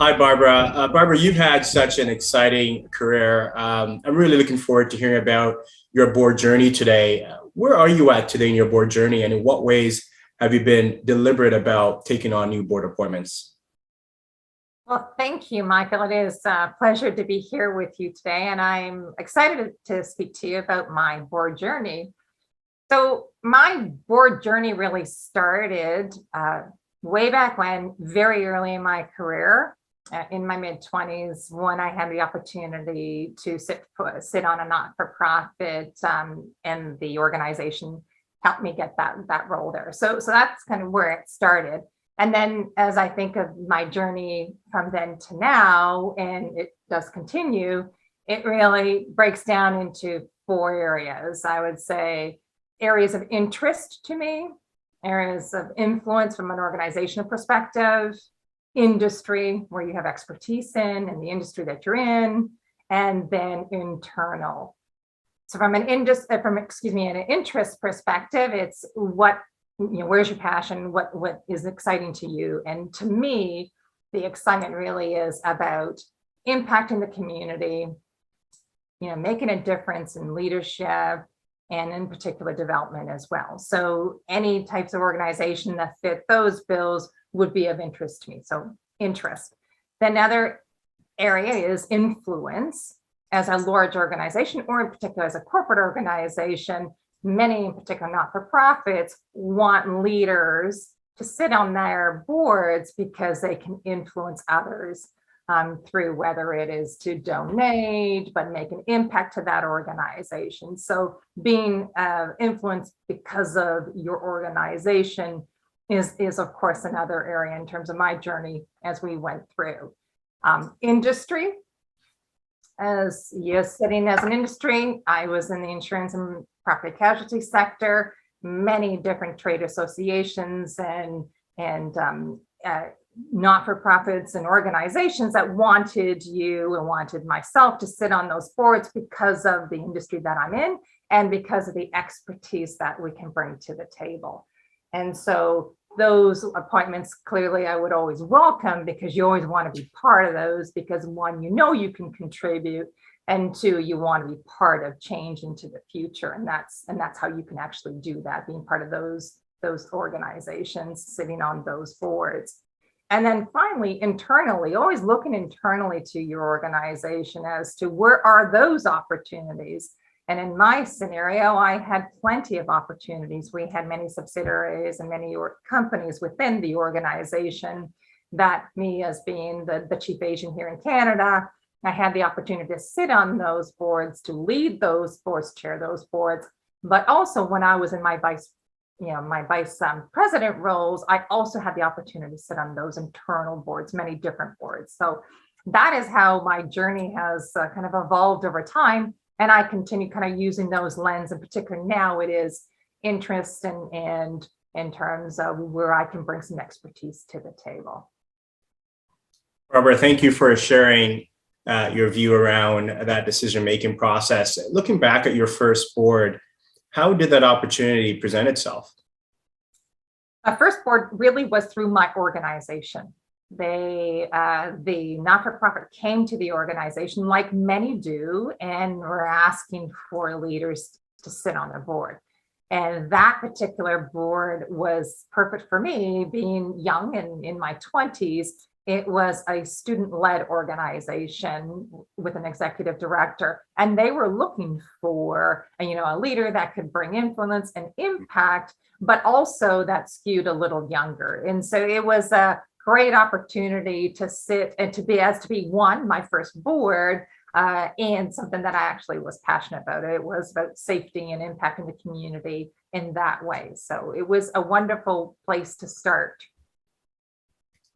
Hi, Barbara. Barbara, you've had such an exciting career. I'm really looking forward to hearing about your board journey today. Where are you at today in your board journey, and in what ways have you been deliberate about taking on new board appointments? Well, thank you, Michael. It is a pleasure to be here with you today, and I'm excited to speak to you about my board journey. So my board journey really started way back when, very early in my career, in my mid-20s, when I had the opportunity to sit on a not-for-profit, and the organization helped me get that role there. So that's kind of where it started. And then as I think of my journey from then to now, and it does continue, it really breaks down into four areas. I would say areas of interest to me, areas of influence from an organizational perspective, industry where you have expertise in and the industry that you're in, and then internal. So from an interest perspective, it's where's your passion, what is exciting to you. And to me, the excitement really is about impacting the community, making a difference in leadership and in particular development as well. So any types of organization that fit those bills would be of interest to me. So interest. Then another area is influence. As a large organization, or in particular as a corporate organization, many in particular not-for-profits want leaders to sit on their boards because they can influence others through whether it is to donate, but make an impact to that organization. So being influenced because of your organization is of course another area in terms of my journey as we went through. Industry, as you're sitting as an industry, I was in the insurance and property casualty sector, many different trade associations and not-for-profits and organizations that wanted you and wanted myself to sit on those boards because of the industry that I'm in and because of the expertise that we can bring to the table. And so those appointments, clearly I would always welcome, because you always want to be part of those, because one, you can contribute, and two, you want to be part of change into the future. And that's how you can actually do that, being part of those organizations, sitting on those boards. And then finally, internally, always looking internally to your organization as to where are those opportunities. And in my scenario, I had plenty of opportunities. We had many subsidiaries and many companies within the organization that, me as being the chief Asian here in Canada, I had the opportunity to sit on those boards, to lead those boards, chair those boards. But also when I was in my vice president roles, I also had the opportunity to sit on those internal boards, many different boards. So that is how my journey has kind of evolved over time. And I continue kind of using those lens. In particular, now it is interest and in terms of where I can bring some expertise to the table. Barbara, thank you for sharing your view around that decision-making process. Looking back at your first board, how did that opportunity present itself? My first board really was through my organization. The not-for-profit came to the organization, like many do, and were asking for leaders to sit on the board. And that particular board was perfect for me, being young and in my 20s. It was a student-led organization with an executive director, and they were looking for a leader that could bring influence and impact, but also that skewed a little younger. And so it was a great opportunity to sit and to be one, my first board, and something that I actually was passionate about. It was about safety and impacting the community in that way. So it was a wonderful place to start.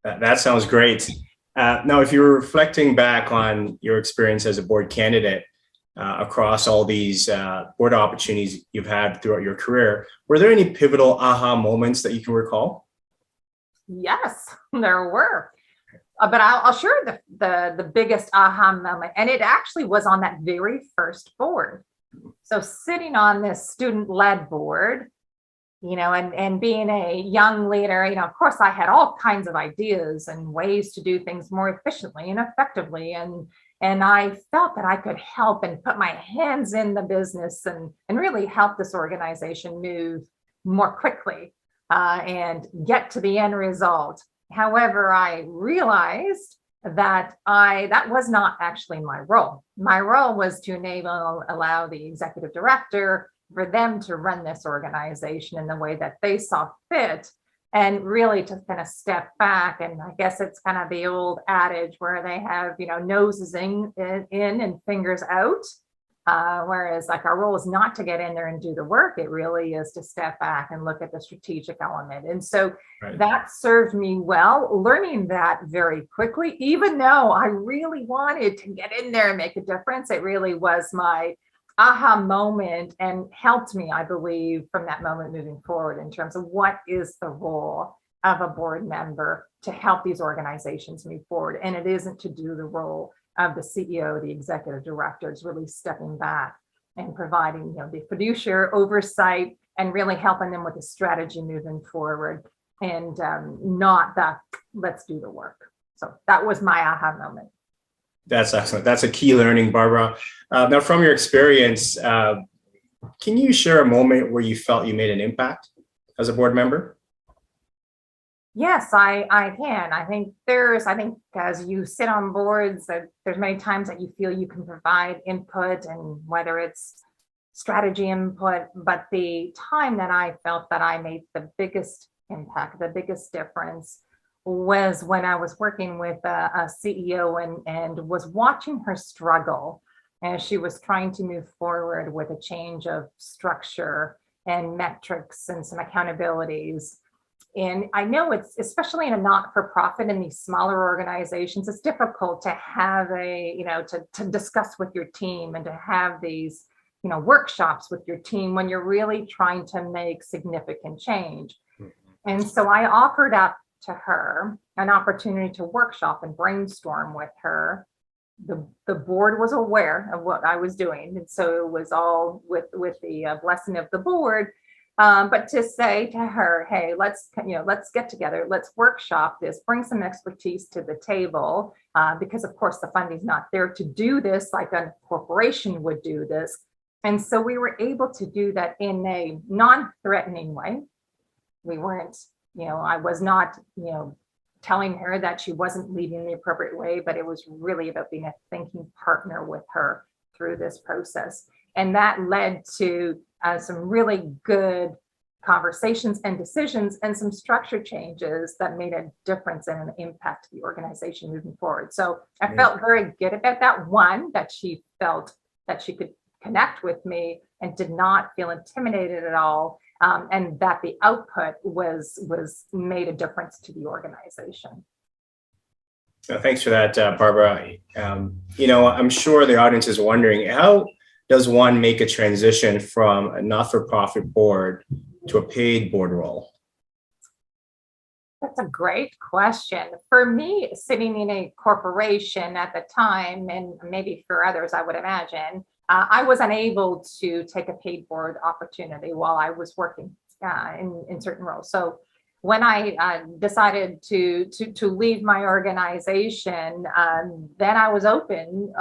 That sounds great. Now, if you're reflecting back on your experience as a board candidate across all these board opportunities you've had throughout your career, were there any pivotal aha moments that you can recall? Yes, there were. But I'll share the biggest aha moment. And it actually was on that very first board. So sitting on this student-led board, and being a young leader, of course I had all kinds of ideas and ways to do things more efficiently and effectively. And I felt that I could help and put my hands in the business and really help this organization move more quickly and get to the end result. However, I realized that that was not actually my role. My role was to allow the executive director for them to run this organization in the way that they saw fit, and really to kind of step back. And I guess it's kind of the old adage where they have, noses in and fingers out. Whereas like our role is not to get in there and do the work. It really is to step back and look at the strategic element. And so that served me well, learning that very quickly, even though I really wanted to get in there and make a difference. It really was my aha moment and helped me, I believe, from that moment moving forward in terms of what is the role of a board member to help these organizations move forward. And it isn't to do the role of the CEO, the executive director. Is really stepping back and providing, the fiduciary oversight and really helping them with the strategy moving forward, and not the let's do the work. So that was my aha moment. That's excellent. That's a key learning, Barbara. Now, from your experience, can you share a moment where you felt you made an impact as a board member? Yes, I can. I think as you sit on boards, there's many times that you feel you can provide input, and whether it's strategy input, but the time that I felt that I made the biggest impact, the biggest difference, was when I was working with a CEO and was watching her struggle as she was trying to move forward with a change of structure and metrics and some accountabilities. And I know it's, especially in a not-for-profit, in these smaller organizations, it's difficult to have to discuss with your team and to have these, workshops with your team when you're really trying to make significant change. And so I offered up to her an opportunity to workshop and brainstorm with her. The board was aware of what I was doing, and so it was all with the blessing of the board. But to say to her, hey, let's get together, let's workshop this, bring some expertise to the table, because of course the funding's not there to do this like a corporation would do this. And so we were able to do that in a non-threatening way. We weren't, I was not, telling her that she wasn't leading the appropriate way, but it was really about being a thinking partner with her through this process. And that led to some really good conversations and decisions and some structure changes that made a difference and an impact to the organization moving forward. So I felt very good about that. One, that she felt that she could connect with me and did not feel intimidated at all. And that the output was made a difference to the organization. Thanks for that, Barbara. I'm sure the audience is wondering, how does one make a transition from a not-for-profit board to a paid board role? That's a great question. For me, sitting in a corporation at the time, and maybe for others, I would imagine, I was unable to take a paid board opportunity while I was working in certain roles. So when I decided to leave my organization, then I was open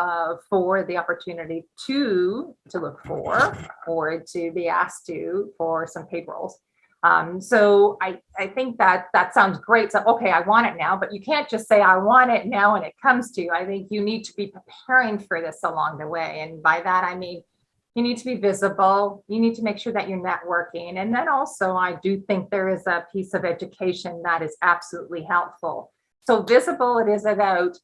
for the opportunity to look for or to be asked for some paid roles. So I think that sounds great. So, okay, I want it now, but you can't just say, I want it now and it comes to you. I think you need to be preparing for this along the way. And by that, I mean, you need to be visible. You need to make sure that you're networking. And then also, I do think there is a piece of education that is absolutely helpful. So visible, it is about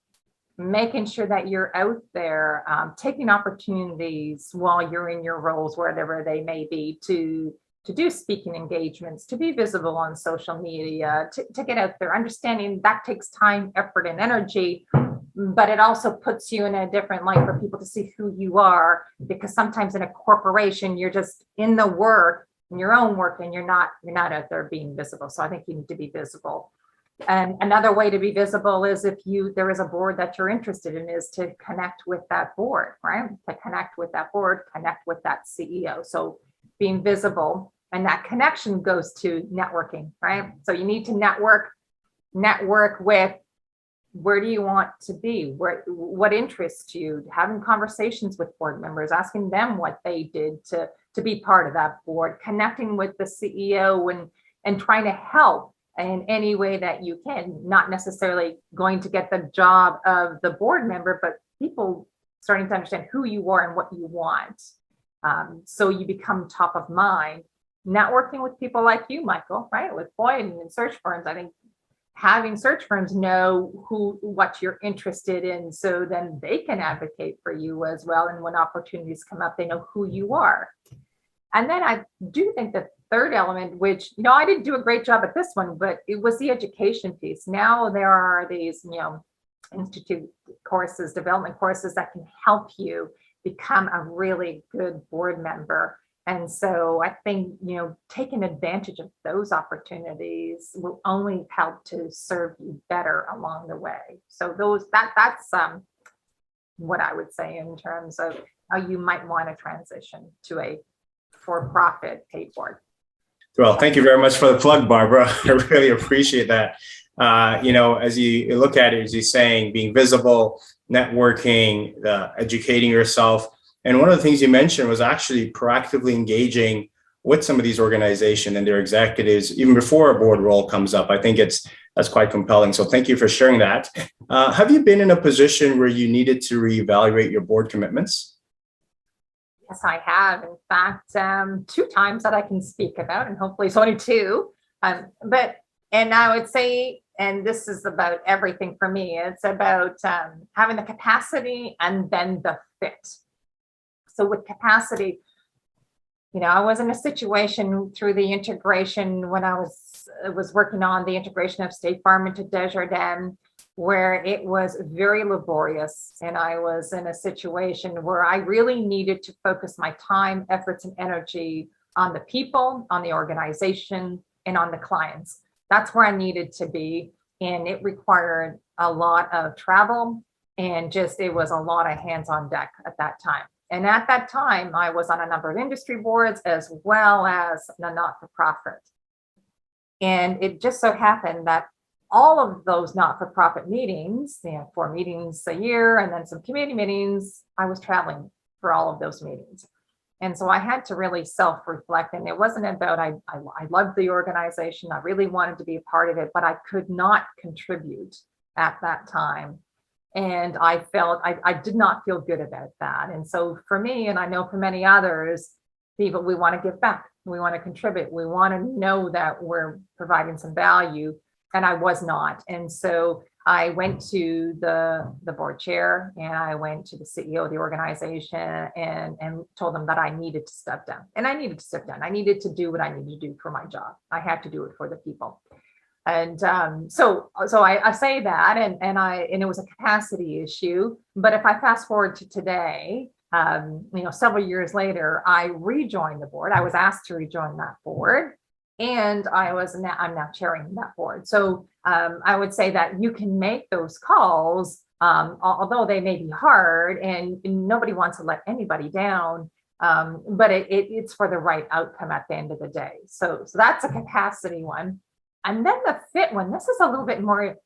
making sure that you're out there, taking opportunities while you're in your roles, wherever they may be, to do speaking engagements, to be visible on social media, to get out there, understanding that takes time, effort, and energy, but it also puts you in a different light for people to see who you are, because sometimes in a corporation, you're just in the work, in your own work, and you're not out there being visible. So I think you need to be visible. And another way to be visible is if there is a board that you're interested in, is to connect with that board, right? To connect with that board, connect with that CEO. So being visible And that connection goes to networking, right? So you need to network with, where do you want to be? What interests you? Having conversations with board members, asking them what they did to be part of that board, connecting with the CEO and trying to help in any way that you can, not necessarily going to get the job of the board member, but people starting to understand who you are and what you want. So you become top of mind. Networking with people like you, Michael, right? With Boyden and search firms, I think having search firms know what you're interested in, so then they can advocate for you as well. And when opportunities come up, they know who you are. And then I do think the third element, which, I didn't do a great job at this one, but it was the education piece. Now there are these, institute courses, development courses that can help you become a really good board member. And so I think, taking advantage of those opportunities will only help to serve you better along the way. So that's what I would say in terms of how you might want to transition to a for-profit paid board. Well, thank you very much for the plug, Barbara. I really appreciate that. As you look at it, as you're saying, being visible, networking, educating yourself. And one of the things you mentioned was actually proactively engaging with some of these organizations and their executives, even before a board role comes up. I think that's quite compelling. So thank you for sharing that. Have you been in a position where you needed to reevaluate your board commitments? Yes, I have. In fact, 2 times that I can speak about, and hopefully it's only 2. And I would say, and this is about everything for me, it's about having the capacity and then the fit. So with capacity, I was in a situation through the integration when I was working on the integration of State Farm into Desjardins, where it was very laborious. And I was in a situation where I really needed to focus my time, efforts, and energy on the people, on the organization, and on the clients. That's where I needed to be. And it required a lot of travel, and it was a lot of hands on deck at that time. And at that time, I was on a number of industry boards as well as the not-for-profit. And it just so happened that all of those not-for-profit meetings, 4 meetings a year, and then some committee meetings, I was traveling for all of those meetings. And so I had to really self-reflect. And it wasn't about, I loved the organization, I really wanted to be a part of it, but I could not contribute at that time. And I felt I did not feel good about that. And so for me, and I know for many others, people, we want to give back, we want to contribute, we want to know that we're providing some value. And I was not. And so I went to the board chair, and I went to the CEO of the organization and told them that I needed to step down. And I needed to step down. I needed to do what I needed to do for my job. I had to do it for the people. And so I say that, and it was a capacity issue. But if I fast forward to today, several years later, I rejoined the board. I was asked to rejoin that board, and I'm now chairing that board. So I would say that you can make those calls, although they may be hard, and nobody wants to let anybody down. But it's for the right outcome at the end of the day. So that's a capacity one. And then the fit one, this is a little bit more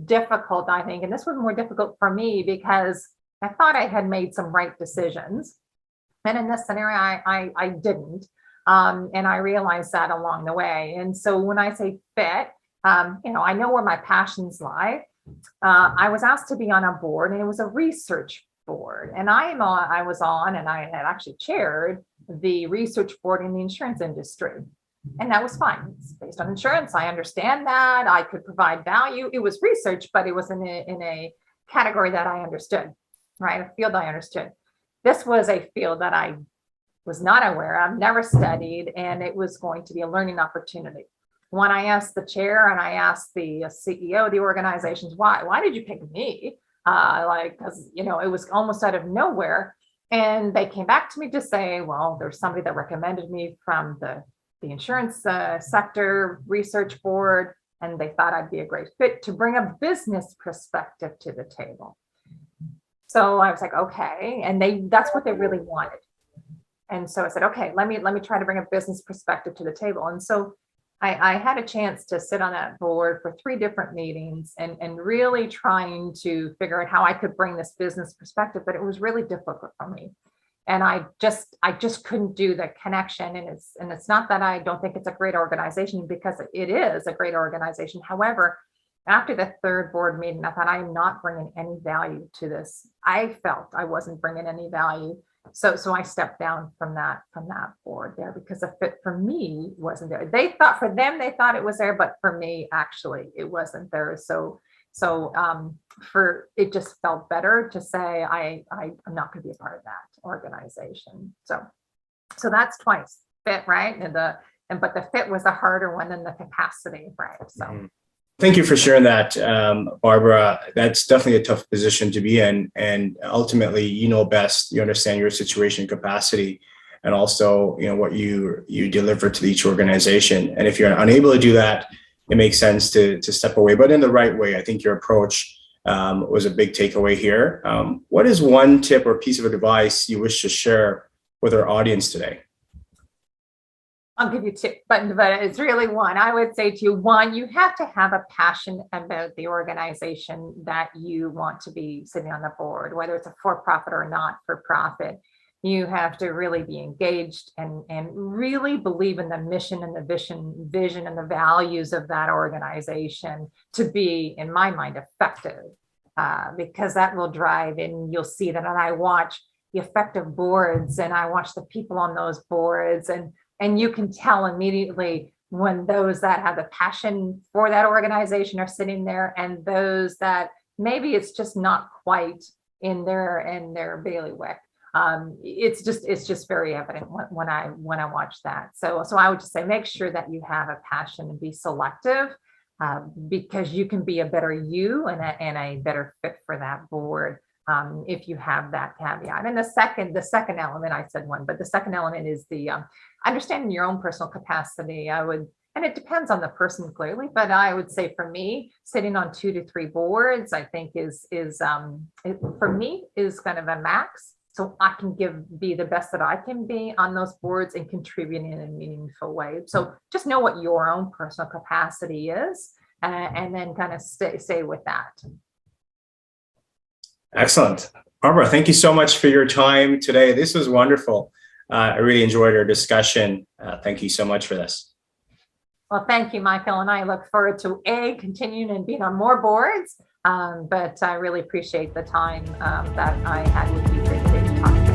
difficult, I think. And this was more difficult for me because I thought I had made some right decisions. And in this scenario, I didn't. And I realized that along the way. And so when I say fit, I know where my passions lie. I was asked to be on a board, and it was a research board. And I was on, and I had actually chaired the research board in the insurance industry. And that was fine. It's based on insurance. I understand that. I could provide value. It was research, but it was in a category that I understood, right? A field I understood. This was a field that I was not aware of, never studied, and it was going to be a learning opportunity. When I asked the chair and I asked the CEO of the organizations, why did you pick me? Because, it was almost out of nowhere. And they came back to me to say, well, there's somebody that recommended me from the insurance sector research board, and they thought I'd be a great fit to bring a business perspective to the table. So I was like, okay. And that's what they really wanted. And so I said, okay, let me try to bring a business perspective to the table. And so I had a chance to sit on that board for 3 different meetings and really trying to figure out how I could bring this business perspective, but it was really difficult for me. And I just couldn't do the connection. And it's not that I don't think it's a great organization, because it is a great organization. However, after the 3rd board meeting, I thought, I'm not bringing any value to this. I felt I wasn't bringing any value. So I stepped down from that board there, because the fit for me wasn't there. They thought it was there, but for me, actually, it wasn't there. So for it just felt better to say I'm not going to be a part of that organization. So that's twice fit, right? But the fit was a harder one than the capacity, right? So. Mhm. Thank you for sharing that, Barbara. That's definitely a tough position to be in. And ultimately, you know best, you understand your situation, capacity, and also, what you deliver to each organization. And if you're unable to do that, it makes sense to step away, but in the right way. I think your approach was a big takeaway here. What is one tip or piece of advice you wish to share with our audience today? I'll give you 2, but it's really one. I would say to you, one, you have to have a passion about the organization that you want to be sitting on the board, whether it's a for-profit or not for-profit. You have to really be engaged and really believe in the mission and the vision and the values of that organization to be, in my mind, effective, because that will drive. And you'll see that. And I watch the effective boards, and I watch the people on those boards, and you can tell immediately when those that have the passion for that organization are sitting there, and those that maybe it's just not quite in their bailiwick. It's just very evident when I watch that. So I would just say, make sure that you have a passion and be selective, because you can be a better you and a better fit for that board. If you have that caveat. And the second element, I said one, but the second element is the understanding your own personal capacity. And it depends on the person clearly, but I would say for me, sitting on 2 to 3 boards, I think for me is kind of a max. So I can be the best that I can be on those boards and contribute in a meaningful way. So just know what your own personal capacity is, and then kind of stay with that. Excellent. Barbara, thank you so much for your time today. This was wonderful. I really enjoyed our discussion. Thank you so much for this. Well, thank you, Michael. And I look forward to continuing and being on more boards. But I really appreciate the time that I had with you today to talk.